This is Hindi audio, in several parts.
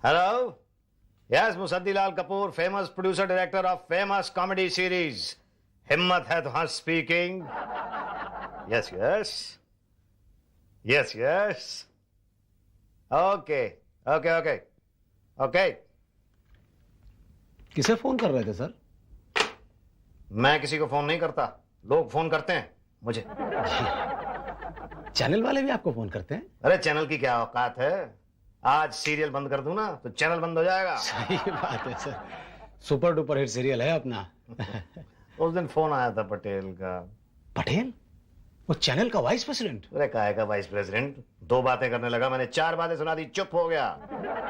Hello? Yes, Musaddilal Kapoor, famous producer director of famous comedy series Himmat Hai To Hans speaking. Yes, yes. Yes, yes. Okay. Okay, okay. Okay. किसे फोन कर रहे थे सर? मैं किसी को फोन नहीं करता, लोग फोन करते हैं मुझे। चैनल वाले भी आपको फोन करते हैं? अरे चैनल की क्या औकात है, आज सीरियल बंद कर दूं ना तो चैनल बंद हो जाएगा। सही बात है sir, super duper hit serial है अपना। उस दिन फोन आया था पटेल का। पटेल? वो चैनल का वाइस प्रेसिडेंट? अरे काहे का वाइस प्रेसिडेंट, 2 बातें करने लगा, मैंने 4 बातें सुना दी, चुप हो गया।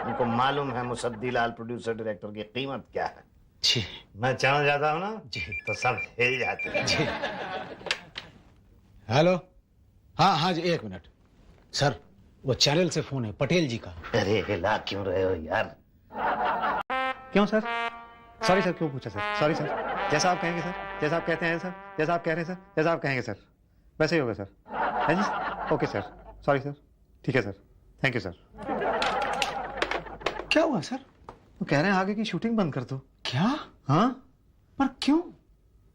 उनको मालूम है मुसद्दीलाल प्रोड्यूसर डायरेक्टर की कीमत क्या है। जी मैं चैनल जाता हूँ ना जी तो सब हिल जाते हैं। जी। हेलो, हाँ हाँ जी, 1 मिनट सर, वो चैनल से फोन है पटेल जी का। अरे हिला क्यों रहे हो यार? क्यों सर? सॉरी सर, क्यों पूछा सर? सॉरी सर, जैसा आप कहेंगे सर, जैसा आप कहते हैं सर, जैसा आप कह रहे हैं सर, जैसा आप कहेंगे सर, वैसे ही होगा सर। है जी? ओके सर, सॉरी सर, ठीक है सर, थैंक यू सर। क्या हुआ सर? वो कह रहे हैं आगे की शूटिंग बंद कर दो। क्या? हाँ, पर क्यों?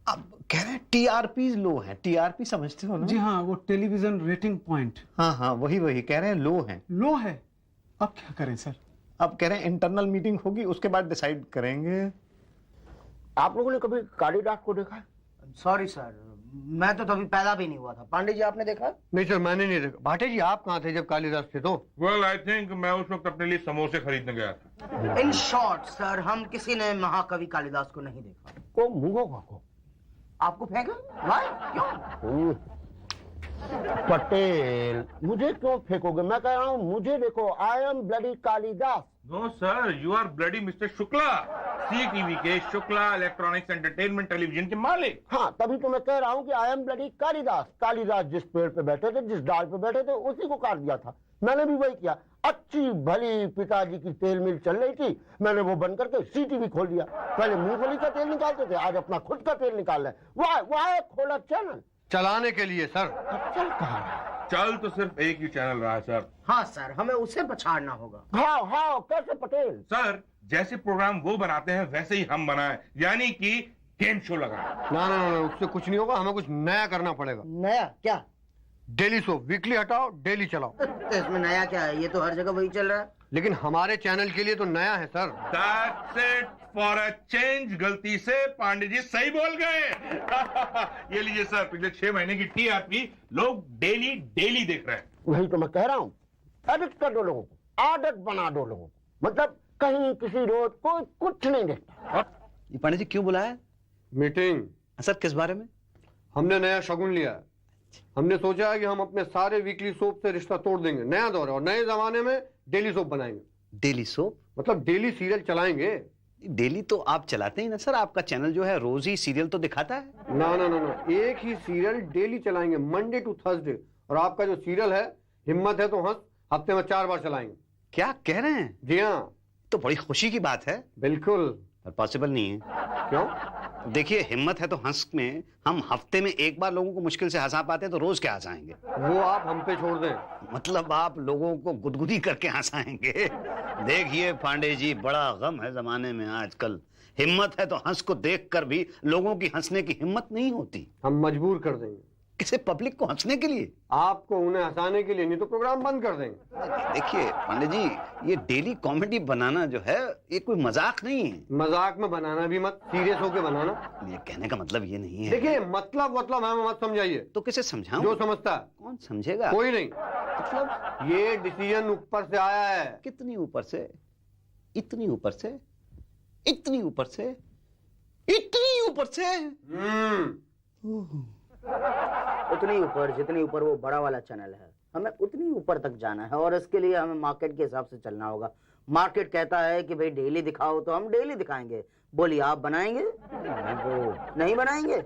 अब कह रहे हैं टीआरपी लो है। टीआरपी समझते हो ना? जी हाँ, वो टेलीविजन रेटिंग पॉइंट हाँ हाँ, वही वही कह रहे हैं लो है। लो है। अब क्या करें सर? अब कह रहे हैं इंटरनल मीटिंग होगी, उसके बाद डिसाइड करेंगे। आप लोगों ने कभी कालिदास को देखा है? सॉरी सर, मैं तो तभी पैदा भी नहीं हुआ था। पांडे जी आपने देखा? नहीं सर, मैंने नहीं देखा। भाटे जी आप कहाँ थे जब कालिदास थे? तो वेल आई थिंक मैं उस वक्त अपने लिए समोसे खरीदने गया था। इन शॉर्ट सर, हम किसी ने महाकवि कालिदास को नहीं देखा। को मुंगो को आपको फेंका? वाई? क्यों? पटेल, मुझे क्यों फेंकोगे? मैं कह रहा हूँ मुझे देखो, I am bloody Kalidas. No sir, you are bloody mister Shukla, C TV के शुक्ला इलेक्ट्रॉनिक्स एंटरटेनमेंट टेलीविजन के मालिक। हाँ, तभी तो मैं कह रहा हूँ कि आई एम ब्लडी कालिदास। कालिदास जिस पेड़ पे बैठे थे, जिस डाल पे बैठे थे, उसी को काट दिया था। मैंने भी वही किया। अच्छी भली पिताजी की तेल मिल चल रही थी, मैंने वो बंद करके सी टीवी खोल दिया। पहले मूंगफली का तेल निकालते थे, आज अपना खुद का तेल निकाल रहे हैं। वाह खोला चैनल चलाने के लिए सर। चल कहाँ? चल तो सिर्फ एक ही चैनल रहा है सर। हाँ सर, हमें उसे पछाड़ना होगा। हाँ कैसे पटेल? सर, जैसे प्रोग्राम वो बनाते हैं वैसे ही हम बनाएं, यानी कि गेम शो लगाएं। ना, उससे कुछ नहीं होगा, हमें कुछ नया करना पड़ेगा। नया क्या? डेली शो, वीकली हटाओ, डेली चलाओ। तो इसमें नया क्या है? ये तो हर जगह वही चल रहा है। लेकिन हमारे चैनल के लिए तो नया है sir. That's it for a change। गलती से पांडे जी सही बोल गए। ये लीजिए सर, पिछले 6 महीने की टीआरपी लोग डेली देख रहे हैं। वही तो मैं कह रहा हूँ, एडिट कर दो लोगों को, आदत बना दो लोगों को। मतलब कहीं किसी रोज कोई कुछ नहीं देखता। ये पांडे जी क्यों बुलाया? मीटिंग सर किस बारे में? हमने नया शगुन लिया है। हमने सोचा है कि हम अपने सारे वीकली सोप से रिश्ता तोड़ देंगे। नया दौर है और नए जमाने में डेली सोप बनाएंगे। Daily soap? मतलब डेली सीरियल चलाएंगे। डेली तो आप चलाते ही ना सर, आपका चैनल जो है रोज ही सीरियल तो दिखाता है। ना, एक ही सीरियल डेली चलाएंगे, मंडे टू थर्सडे। और आपका जो सीरियल है हिम्मत है तो हंस, हफ्ते में 4 बार चलाएंगे। क्या कह रहे हैं? जी हाँ। तो बड़ी खुशी की बात है। बिल्कुल। पर पॉसिबल नहीं है। क्यों? देखिए, हिम्मत है तो हंस में हम हफ्ते में 1 बार लोगों को मुश्किल से हंसा पाते हैं, तो रोज क्या हंसाएंगे? वो आप हम पे छोड़ दें। मतलब आप लोगों को गुदगुदी करके हंसाएंगे? देखिए पांडे जी, बड़ा गम है जमाने में आजकल। हिम्मत है तो हंस को देखकर भी लोगों की हंसने की हिम्मत नहीं होती। हम मजबूर कर देंगे। किसे? पब्लिक को हंसने के लिए? आपको उन्हें हंसाने के लिए, नहीं तो प्रोग्राम बंद कर देंगे। देखिए पांडे जी, ये डेली कॉमेडी बनाना जो है ये कोई मजाक नहीं है। मजाक में बनाना भी मत, सीरियस होके बनाना। ये कहने का मतलब ये नहीं है। देखिए मतलब हमें मत समझाइए। तो किसे समझाऊं? जो समझता है। कौन समझेगा? कोई नहीं। मतलब ये डिसीजन ऊपर से आया है। कितनी ऊपर से? इतनी ऊपर से? इतनी ऊपर से? इतनी ऊपर से? उतनी ऊपर जितनी ऊपर वो बड़ा वाला चैनल है, हमें उतनी ऊपर तक जाना है। और इसके लिए हमें मार्केट के हिसाब से चलना होगा। मार्केट कहता है कि भाई डेली दिखाओ, तो हम डेली दिखाएंगे। बोलिए, आप बनाएंगे? नहीं बनाएंगे?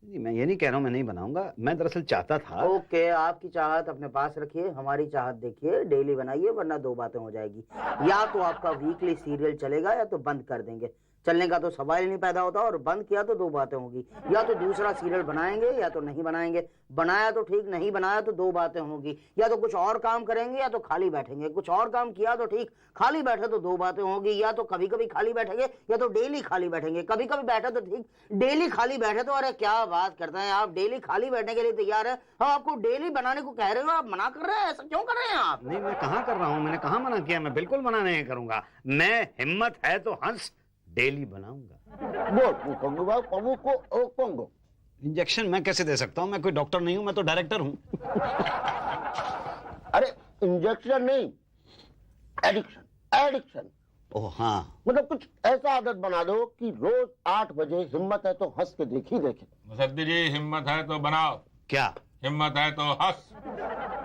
जी, मैं ये नहीं कह रहा हूँ मैं नहीं बनाऊंगा। मैं दरअसल चाहता था। ओके, आपकी चाहत अपने पास रखिए, हमारी चाहत देखिए। डेली बनाइए, वरना 2 बातें हो जाएगी। या तो आपका वीकली सीरियल चलेगा या तो बंद कर देंगे। चलने का तो सवाल ही नहीं पैदा होता। और बंद किया तो दो बातें होगी, या तो दूसरा सीरियल बनाएंगे या तो नहीं बनाएंगे। बनाया तो ठीक, नहीं बनाया तो दो बातें होगी, या तो कुछ और काम करेंगे या तो खाली बैठेंगे। कुछ और काम किया तो ठीक, खाली बैठे तो दो बातें होगी, या तो कभी कभी खाली बैठेंगे या तो डेली खाली बैठेंगे। कभी कभी बैठे तो ठीक, डेली खाली बैठे तो अरे क्या बात करते हैं आप, डेली खाली बैठने के लिए तैयार है। हम आपको डेली बनाने को कह रहे हो, आप मना कर रहे हैं, ऐसा क्यों कर रहे हैं आप? नहीं, मैं कहाँ कर रहा हूँ, मैंने कहाँ मना किया, मैं बिल्कुल मना नहीं करूंगा। मैं हिम्मत है तो हंस डेली बनाऊंगा। बोल कोंगो भाई, कोंगो को ओ कोंगो। इंजेक्शन मैं कैसे दे सकता हूँ, मैं कोई डॉक्टर नहीं हूँ, मैं तो डायरेक्टर हूँ। अरे इंजेक्शन नहीं, एडिक्शन, एडिक्शन। ओह हाँ, मतलब कुछ ऐसा आदत बना दो कि रोज 8 बजे हिम्मत है तो हंस के देख ही देखे। मुसद्दी जी, हिम्मत है तो बनाओ, क्या? हिम्मत है तो हंस।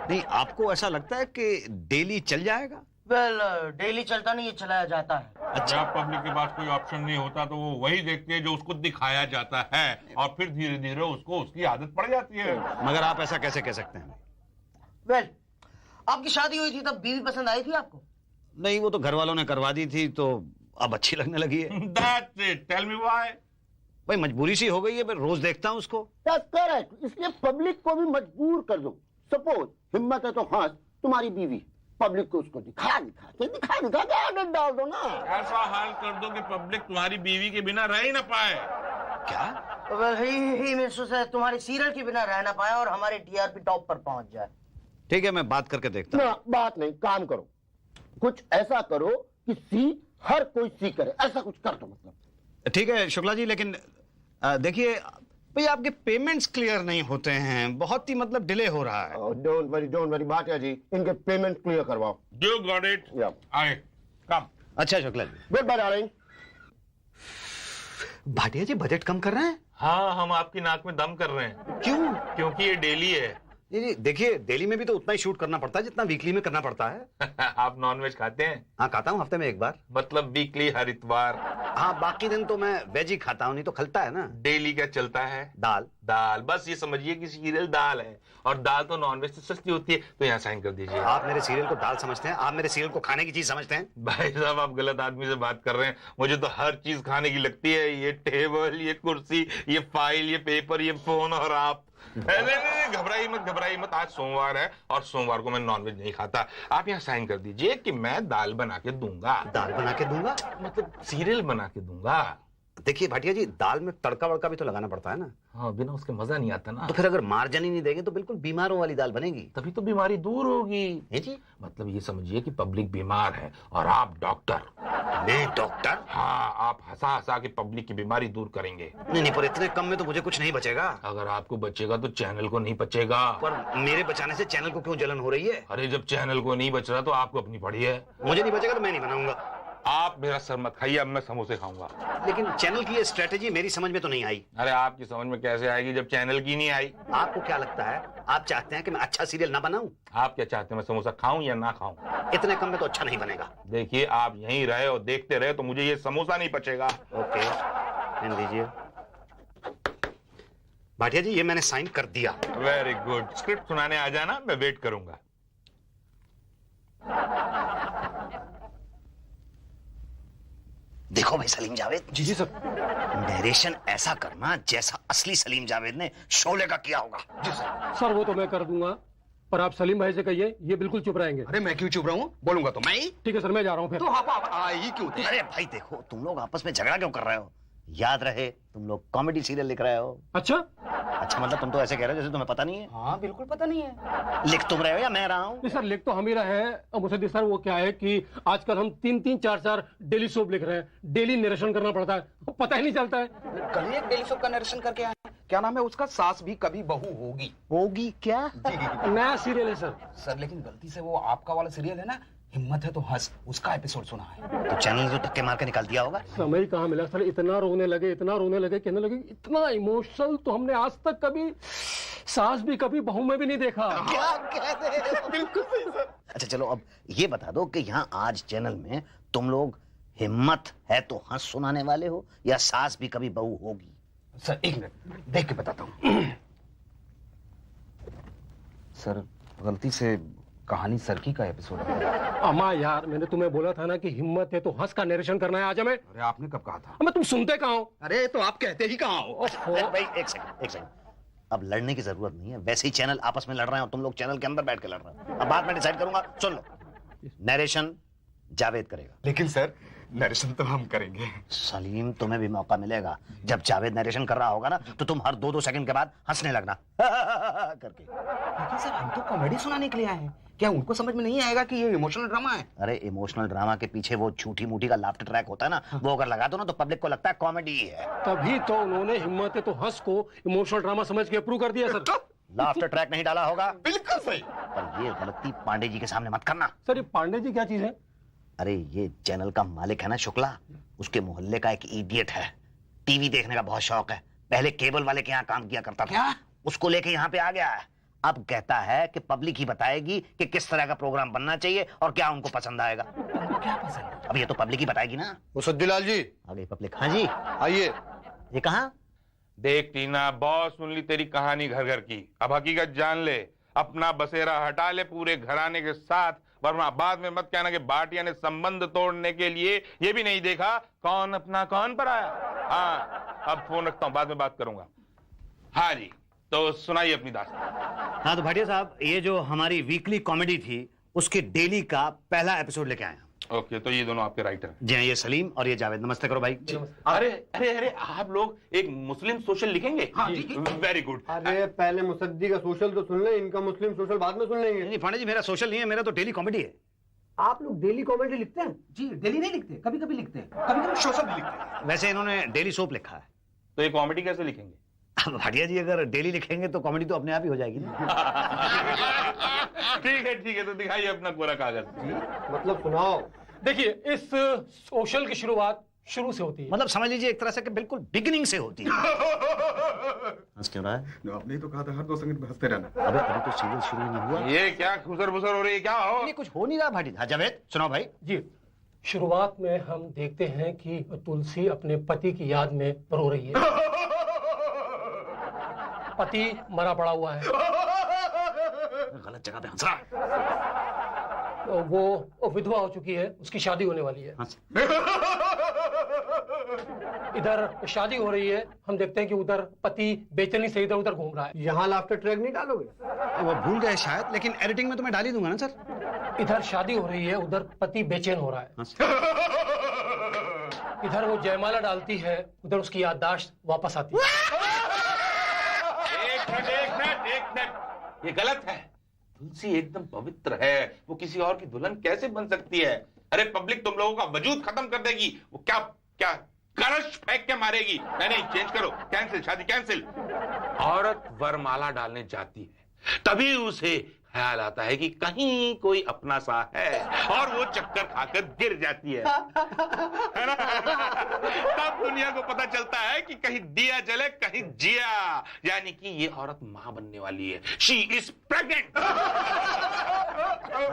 नहीं, आपको ऐसा लगता है कि डेली चल जाएगा? वेल, डेली चलता नहीं, ये चलाया जाता है। अच्छा, पब्लिक के पास कोई ऑप्शन नहीं होता तो वो वही देखते हैं जो उसको दिखाया जाता है, और फिर धीरे धीरे उसको उसकी आदत पड़ जाती है। मगर आप ऐसा कैसे कह सकते हैं? वेल, आपकी शादी हुई थी तब बीवी पसंद आई थी आपको? नहीं, वो तो घर वालों ने करवा दी थी तो अब अच्छी लगने लगी है। That's it. Tell me why? भाई मजबूरी सी हो गई है, मैं रोज देखता हूँ उसको। That's correct. इसलिए पब्लिक को भी मजबूर कर दो। सपोज हिम्मत है तो हंस तुम्हारी बीवी, पब्लिक को उसको दिखा के आदत डाल दो ना। ऐसा हाल कर दो कि पब्लिक तुम्हारी बीवी के बिना रह ही ना पाए। क्या? वेल, ही महसूस है तुम्हारी सीरियल के बिना रह ना पाए और हमारे टीआरपी टॉप पर पहुंच जाए। ठीक है, मैं बात करके देखता हूँ। ना बात नहीं, काम करो। कुछ ऐसा करो कि सी हर कोई सी करे, ऐसा कुछ कर दो। मतलब ठीक है शुक्ला जी, लेकिन देखिए भाई, आपके पेमेंट्स क्लियर नहीं होते हैं, बहुत ही मतलब डिले हो रहा है। डोंट वरी भाटिया जी, इनके पेमेंट क्लियर करवाओ। You got it. Yeah. आए, come. अच्छा Shukla ji. Good bye darling. Bhatia ji budget कम कर रहे हैं? हाँ, हम आपकी नाक में दम कर रहे हैं। क्यों? क्योंकि ये डेली है। ये देखिए, दिल्ली में भी तो उतना ही शूट करना पड़ता है जितना वीकली में करना पड़ता है। आप नॉनवेज खाते हैं? हाँ, खाता हूँ हफ्ते में एक बार। मतलब वीकली, हर इतवार। हाँ, बाकी दिन तो मैं वेज ही खाता हूँ, नहीं तो खलता है ना। डेली क्या चलता है? दाल। दाल, बस ये समझिए कि सीरियल दाल है, और दाल तो नॉनवेज से सस्ती होती है। तो यहाँ साइन कर दीजिए। आप मेरे सीरियल को दाल समझते हैं? आप मेरे सीरियल को खाने की चीज समझते हैं? भाई साहब, आप गलत आदमी से बात कर रहे हैं। मुझे तो हर चीज खाने की लगती है। ये टेबल, ये कुर्सी, ये फाइल, ये पेपर, ये फोन, और आप। नहीं, घबराइए मत। आज सोमवार है और सोमवार को मैं नॉनवेज नहीं खाता। आप यहाँ साइन कर दीजिए कि मैं दाल बना के दूंगा। दाल बना के दूंगा? मतलब सीरियल बना के दूंगा। देखिए भाटिया जी, दाल में तड़का वड़का भी तो लगाना पड़ता है ना। हाँ, बिना उसके मजा नहीं आता ना। तो फिर अगर मार्जिन ही नहीं देंगे तो बिल्कुल बीमारों वाली दाल बनेगी। तभी तो बीमारी दूर होगी। है जी? मतलब ये समझिए कि पब्लिक बीमार है और आप डॉक्टर। मैं डॉक्टर? हाँ, आप हंसा के पब्लिक की बीमारी दूर करेंगे। नहीं, पर इतने कम में तो मुझे कुछ नहीं बचेगा। अगर आपको बचेगा तो चैनल को नहीं बचेगा। पर मेरे बचाने से चैनल को क्यों जलन हो रही है? अरे, जब चैनल को नहीं बच रहा तो आपको अपनी पड़ी है। मुझे नहीं बचेगा तो मैं नहीं बनाऊंगा। आप मेरा सर मत खाइए, अब मैं समोसे खाऊंगा। लेकिन चैनल की ये स्ट्रेटेजी मेरी समझ में तो नहीं आई। अरे, आपकी समझ में कैसे आएगी जब चैनल की नहीं आई? आपको क्या लगता है, आप चाहते हैं कि मैं अच्छा सीरियल ना बनाऊं? आप क्या चाहते हैं, मैं समोसा खाऊं या ना खाऊं? इतने कम में तो अच्छा नहीं बनेगा। देखिए, आप यहीं रहे और देखते रहे तो मुझे ये समोसा नहीं पचेगा। ओके, पेन दीजिए। भाटिया जी, ये मैंने साइन कर दिया। Very good. स्क्रिप्ट सुनाने आ जाना, मैं वेट करूंगा। देखो भाई सलीम जावेद। जी जी सर। नरेशन ऐसा करना जैसा असली सलीम जावेद ने शोले का किया होगा। जी सर। सर वो तो मैं कर दूंगा, पर आप सलीम भाई से कहिए ये बिल्कुल चुप रहेंगे। अरे मैं क्यों चुप रहा हूँ, बोलूंगा तो मैं ही। ठीक है सर, मैं जा रहा हूँ फिर। तो आप आई क्यों थे? अरे भाई देखो, तुम लोग आपस में झगड़ा क्यों कर रहे हो? याद रहे तुम लोग कॉमेडी सीरियल लिख रहे हो। अच्छा, अच्छा मतलब तुम तो ऐसे कह रहे हो जैसे तुम्हें पता नहीं है। हाँ बिल्कुल पता नहीं है। लिख तुम रहे हो या मैं रहा हूँ? नहीं सर, लिख तो हम ही रहे हैं। अब मुझे सर वो क्या है कि आजकल हम 3-3, 4-4 डेली सोप लिख रहे हैं। डेली नरेशन करना पड़ता है, पता ही नहीं चलता है। कल ही एक डेली सोप का नरेशन करके आए हैं। क्या नाम है उसका? सास भी कभी बहू होगी। होगी क्या? नया सीरियल है सर। सर लेकिन गलती से वो आपका वाला सीरियल है ना, हिम्मत है तो हंस, उसका एपिसोड सुना है। तो चैनल ने तो धक्के मार के निकाल दिया होगा। समय कहाँ मिला सर, इतना रोने लगे कहने लगे इतना इमोशनल तो हमने आज तक कभी सास भी कभी बहू में भी नहीं देखा। क्या कह रहे हो? बिल्कुल सही सर। अच्छा चलो, अब ये बता दो कि यहाँ आज चैनल में तुम लोग हिम्मत है तो हंस सुनाने वाले हो या सास भी कभी बहू होगी? सर एक मिनट देख के बताता हूँ। सर गलती से कहानी सरकी का एपिसोड है। अम्मा यार, मैंने तुम्हें बोला था ना कि हिम्मत है तो हंस का नरेशन करना है आज हमें। अरे आपने कब कहा था? अम्मा तुम सुनते कहाँ हो? अरे तो आप कहते ही कहाँ हो? अरे भाई एक सेकंड। अब लड़ने की जरूरत नहीं है, वैसे ही चैनल आपस में लड़ रहे हैं और तुम लोग चैनल के अंदर बैठ के लड़ रहे हो। अब बात मैं डिसाइड करूंगा, सुन लो। नरेशन जावेद करेगा। लेकिन सर नरेशन तो हम करेंगे। सलीम, तुम्हें भी मौका मिलेगा। जब जावेद नरेशन कर रहा होगा ना तो तुम हर 2-2 सेकंड के बाद हंसने लगना करके। लेकिन सर हम तो कॉमेडी सुनाने के लिए आए हैं, क्या उनको समझ में नहीं आएगा कि ये इमोशनल ड्रामा है? अरे इमोशनल ड्रामा के पीछे वो झूठी मूठी का लाफ्टर ट्रैक होता है ना, वो अगर लगा दो ना तो पब्लिक को लगता है कॉमेडी है। तभी तो उन्होंने हिम्मत है तो हंस को इमोशनल ड्रामा समझ के अप्रूव कर दिया सर। लाफ्टर ट्रैक नहीं डाला होगा। बिल्कुल सही। पर ये गलती पांडे जी के सामने मत करना। सर ये पांडे जी क्या चीज है? अरे ये चैनल का मालिक है ना शुक्ला, उसके मोहल्ले का एक इडियट है। टीवी देखने का बहुत शौक है, पहले केबल वाले के यहाँ काम किया करता था। क्या? उसको लेके यहाँ पे आ गया है। अब कहता है कि पब्लिक ही बताएगी कि किस तरह का प्रोग्राम बनना चाहिए और क्या उनको पसंद आएगा। क्या पसंद? अब ये तो पब्लिक ही बताएगी ना। मुसद्दीलाल जी आ गई पब्लिक। हाँ जी, आइए। ये कहाँ? देख टीना, बहुत सुन ली तेरी कहानी घर घर की, अब हकीकत जान ले। अपना बसेरा हटा ले पूरे घराने के साथ, वरना बाद में मत कहना कि भाटिया ने संबंध तोड़ने के लिए ये भी नहीं देखा कौन अपना कौन पर आया। हाँ अब फोन रखता हूँ, बाद में बात करूंगा। हाँ जी, तो सुनाइए अपनी दास्तान। हाँ तो भाटिया साहब, ये जो हमारी वीकली कॉमेडी थी उसके डेली का पहला एपिसोड लेके आए हैं। ओके, तो ये दोनों आपके राइटर। जी हाँ, ये सलीम और ये जावेद। नमस्ते करो भाई। अरे अरे अरे, आप लोग एक मुस्लिम सोशल लिखेंगे? हाँ जी, वेरी गुड। अरे पहले मुसद्दी का सोशल तो सुन ले, इनका मुस्लिम सोशल बाद में सुन लेंगे। नहीं पांडे जी, मेरा सोशल नहीं है, मेरा तो डेली कॉमेडी है। आप लोग डेली कॉमेडी लिखते हैं? जी डेली नहीं लिखते, कभी कभी लिखते हैं, कभी कभी सोशल भी लिखते हैं। वैसे इन्होंने डेली सोप लिखा है। तो ये कॉमेडी कैसे लिखेंगे? अब भाटिया जी अगर डेली लिखेंगे तो कॉमेडी तो अपने आप ही हो जाएगी ना। ठीक है, तो दिखाइए अपना पूरा कागज। मतलब सुनाओ। देखिए, इस सोशल की शुरुआत शुरू से होती है। मतलब समझ लीजिए एक तरह से कि बिल्कुल बिगिनिंग से होती है। हंस क्यों रहा है? आपने ही तो कहा था हर 2 सेकंड में हंसते रहना। अबे अभी तो सीरियल शुरू ही नहीं हुआ। ये क्या खुसर बुसर हो रही है, क्या हो? नहीं, कुछ हो नहीं रहा भाटी। हाँ जावेद सुनाओ भाई। जी, शुरुआत में हम देखते हैं कि तुलसी अपने पति की याद में रो रही है। पति मरा पड़ा हुआ है, गलत जगह पे हंस रहा है। तो वो विधवा हो चुकी है, उसकी शादी होने वाली है। हंस। इधर शादी हो रही है, हम देखते हैं कि उधर पति बेचैनी से इधर उधर घूम रहा है। यहाँ लाफ्टर ट्रैक नहीं डालोगे? वो भूल गए शायद, लेकिन एडिटिंग में तो मैं डाल ही दूंगा ना सर। इधर शादी हो रही है, उधर पति बेचैन हो रहा है। हंस। इधर वो जयमाला डालती है, उधर उसकी याददाश्त वापस आती है। एक मिनट, ये गलत है। तुलसी एकदम पवित्र है, वो किसी और की दुल्हन कैसे बन सकती है? अरे पब्लिक तुम लोगों का वजूद खत्म कर देगी। वो क्या क्या कलश फेंक के मारेगी। नहीं, चेंज करो, कैंसिल, शादी कैंसिल। औरत वरमाला डालने जाती है, तभी उसे ख्याल आता है कि कहीं कोई अपना सा है, और वो चक्कर खाकर गिर जाती है ना? तब दुनिया को पता चलता है कि कहीं दिया जले कहीं जिया, यानी कि ये औरत मां बनने वाली है। She is pregnant.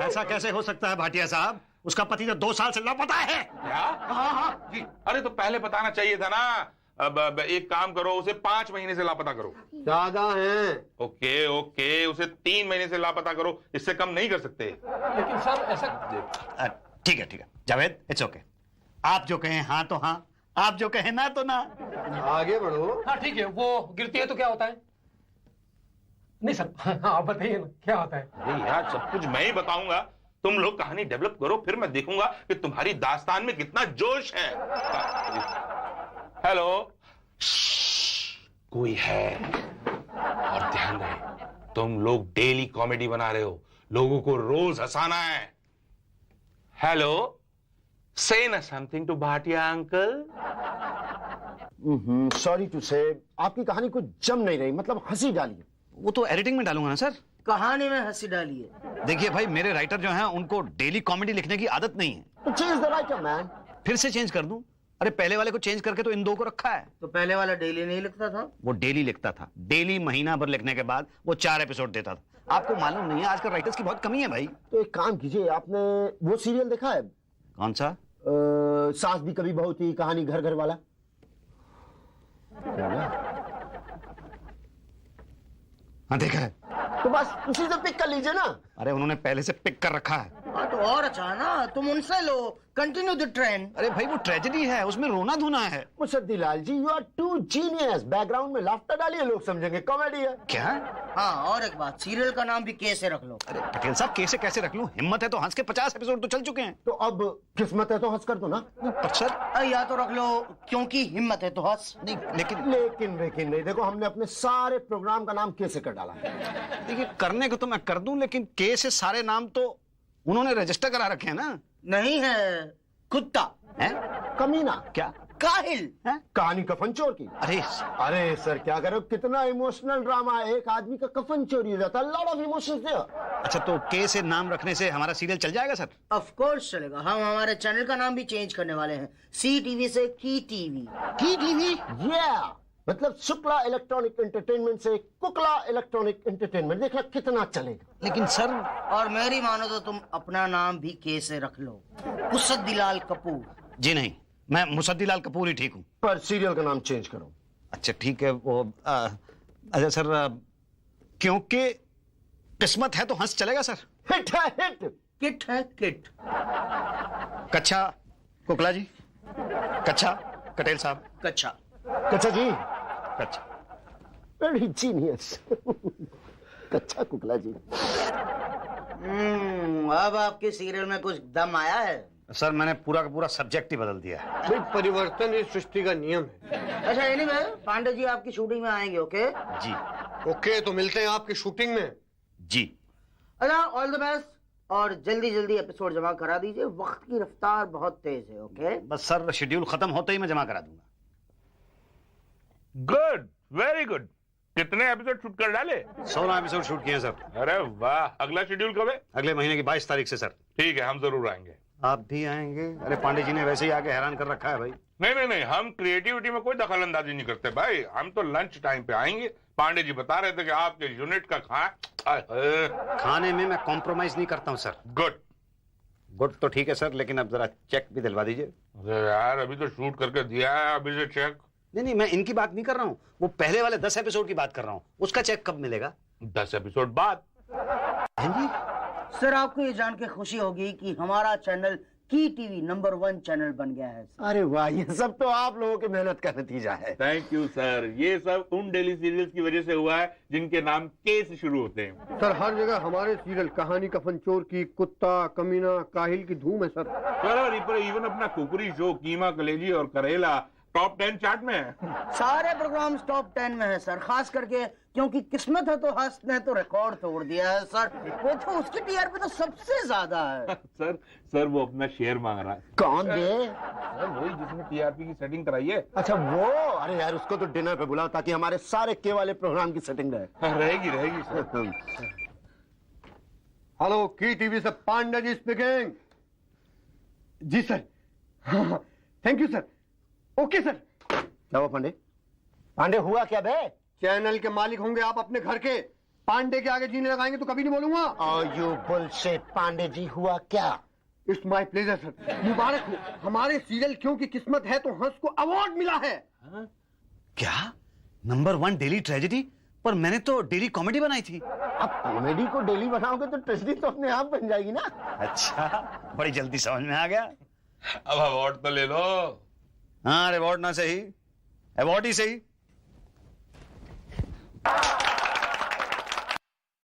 ऐसा कैसे हो सकता है भाटिया साहब? उसका पति तो 2 साल से लापता है। क्या? हाँ जी। अरे तो पहले बताना चाहिए था ना। अब एक काम करो, उसे 5 महीने से लापता करो। ज्यादा हैं। ओके, उसे 3 महीने से लापता करो, इससे कम नहीं कर सकते। लेकिन सर ऐसा ठीक है जावेद, इट्स ओके। आप जो कहें हाँ तो हाँ, आप जो कहें ना तो ना। आगे बढ़ो। हाँ ठीक है, वो गिरती है तो क्या होता है? नहीं सर, आप बताइए ना क्या होता है? अरे यार, सब कुछ मैं ही बताऊंगा, तुम लोग कहानी डेवलप करो, फिर मैं देखूंगा कि तुम्हारी दास्तान में कितना जोश है। हेलो, कोई है? और ध्यान रहे, तुम लोग डेली कॉमेडी बना रहे हो, लोगों को रोज हंसाना है। हेलो, से ना something to Bhatia uncle. Sorry to say, आपकी कहानी कुछ जम नहीं रही, मतलब हंसी डालिए। वो तो एडिटिंग में डालूंगा ना सर। कहानी में हंसी डाली है। देखिए भाई, मेरे राइटर जो हैं उनको डेली कॉमेडी लिखने की आदत नहीं है। तो चेंज द राइटर मैन। फिर से चेंज कर दूं? अरे पहले वाले को चेंज करके तो इन 2 को रखा है। तो पहले वाला डेली नहीं लिखता था? वो डेली लिखता था, डेली महीना भर लिखने के बाद वो 4 एपिसोड देता था। आपको मालूम नहीं है, आजकल राइटर्स की बहुत कमी है भाई। तो एक काम कीजिए, आपने वो सीरियल देखा है? कौन सा? सास भी कभी बहू थी, कहानी घर घर वाला। हाँ देखा है। तो बस उसी से पिक कर लीजिए ना। अरे उन्होंने पहले से पिक कर रखा है। हाँ तो और अच्छा है ना, तुम उनसे लो, कंटिन्यू द ट्रेंड। अरे भाई वो ट्रेजेडी है, उसमें रोना धोना है। Musaddi Lal ji, you are too genius. Background में लाफ्टर डालिए, लोग समझेंगे कॉमेडी है। क्या? हाँ और एक बात, सीरियल का नाम भी के से रख लो। अरे पटेल साहब कैसे कैसे रख लूं? हिम्मत है तो हंस के 50 एपिसोड तो चल चुके हैं। तो अब किस्मत है तो हंस कर दो ना। पर सर या तो रख लो क्योंकि हिम्मत है तो हंस। नहीं, लेकिन लेकिन नहीं, देखो हमने अपने सारे प्रोग्राम का नाम के से कर डाला है। देखिए करने को तो मैं कर दूं, लेकिन के से सारे नाम तो उन्होंने रजिस्टर करा रखे हैं ना। नहीं है, कुत्ता है? कमीना, क्या? काहिल है? कहानी कफन चोर की। अरे सर क्या करो, कितना इमोशनल ड्रामा है। एक आदमी का कफन चोरी हो जाता है, लॉट ऑफ इमोशंस देयर। अच्छा तो के से नाम रखने से हमारा सीरियल चल जाएगा सर? ऑफ कोर्स चलेगा। हम हमारे चैनल का नाम भी चेंज करने वाले हैं, सी टीवी से की टीवी। की टीवी? मतलब शुक्ला इलेक्ट्रॉनिक एंटरटेनमेंट से कुकला इलेक्ट्रॉनिक एंटरटेनमेंट। देखना कितना चलेगा। लेकिन सर, और मेरी मानो तो तुम अपना नाम भी के से रख लो, मुसद्दीलाल कपूर। जी नहीं, मैं मुसद्दीलाल कपूर ही ठीक हूँ। पर सीरियल का नाम चेंज करो। अच्छा ठीक है। वो अच्छा सर, क्योंकि किस्मत है तो हंस चलेगा सर? हिट है हिट। किट है किट। कच्छा कुकला जी, कच्छा कटेल साहब, कच्छा कच्छा जी, कच्छा। Very genius. कच्छा कुकला जी। अब आपके सीरियल में कुछ दम आया है? सर मैंने पूरा का पूरा सब्जेक्ट ही बदल दिया है। भाई परिवर्तन इस सृष्टि का नियम है। अच्छा एनीवे, पांडे जी आपकी शूटिंग में आएंगे, ओके? जी ओके, तो मिलते हैं आपकी शूटिंग में। जी। अच्छा ऑल द बेस्ट, और जल्दी जल्दी एपिसोड जमा करा दीजिए, वक्त की रफ्तार बहुत तेज है, ओके? बस सर शेड्यूल खत्म होते ही मैं जमा करा दूंगा। Good, very good. कितने एपिसोड शूट कर डाले? 16 एपिसोड शूट किए सर। अरे वाह, अगला शेड्यूल कब है? अगले महीने की 22 तारीख से सर। ठीक है, हम जरूर आएंगे। आप भी आएंगे? अरे पांडे जी ने वैसे ही आके हैरान कर रखा है भाई। नहीं, हम क्रिएटिविटी में कोई दखल अंदाजी नहीं करते भाई। हम तो लंच टाइम पे आएंगे। पांडे जी बता रहे थे कि आपके यूनिट का खाने में मैं कॉम्प्रोमाइज नहीं करता हूँ सर। गुड तो ठीक है सर, लेकिन अब जरा चेक भी दिलवा दीजिए। अरे यार, अभी तो शूट करके दिया है, अभी से चेक? नहीं, मैं इनकी बात नहीं कर रहा हूँ, वो पहले वाले 10 एपिसोड की बात कर रहा हूँ। उसका चेक कब मिलेगा? 10 एपिसोड बाद। सर आपको ये जान के खुशी होगी कि हमारा चैनल की टीवी नंबर 1 चैनल बन गया है। अरे वाह, ये सब तो आप लोगों की मेहनत का नतीजा है। Thank you sir. ये सब उन डेली सीरियल्स की वजह से हुआ है जिनके नाम के से शुरू होते हैं। सर हर जगह हमारे सीरियल कहानी कफन चोर की, कुत्ता, कमीना, काहिल की धूम है सर। सर इवन अपना कुकरी शो कीमा कलेजी और करेला टॉप 10 चार्ट में है। सारे प्रोग्राम्स टॉप 10 में है सर, खास करके क्योंकि किस्मत है तो हंस ने तो रिकॉर्ड तोड़ दिया है सर। वो तो उसकी टीआरपी तो सबसे ज्यादा है। सर वो अपना शेयर मांग रहा है। कौन दे? सर वही जिसने टीआरपी की सेटिंग कराई है। अच्छा वो, अरे यार उसको तो डिनर पे बुलाओ ताकि हमारे सारे के वाले प्रोग्राम की सेटिंग रहे। रहेगी सर। हेलो, की टीवी से पांडे जी स्पीकिंग। जी sir. Thank you sir. Okay sir. क्या हुआ पांडे? पांडे हुआ क्या बे? चैनल के मालिक होंगे आप अपने घर के, पांडे के आगे जीने लगाएंगे तो कभी नहीं बोलूंगा। You bullshit. पांडे जी हुआ क्या? It's my pleasure sir. मुबारक हो, हमारे सीरियल क्योंकि किस्मत है तो हंस को अवार्ड मिला है। क्या? Number 1 daily tragedy? पर मैंने तो डेली कॉमेडी बनाई थी। अब कॉमेडी को डेली बनाओगे तो ट्रेजेडी तो अपने आप बन जाएगी ना। अच्छा, बड़ी जल्दी समझ में आ गया। अब अवार्ड तो ले लो। हाँ, रिवॉर्ड ना सही, अवार्ड ही सही।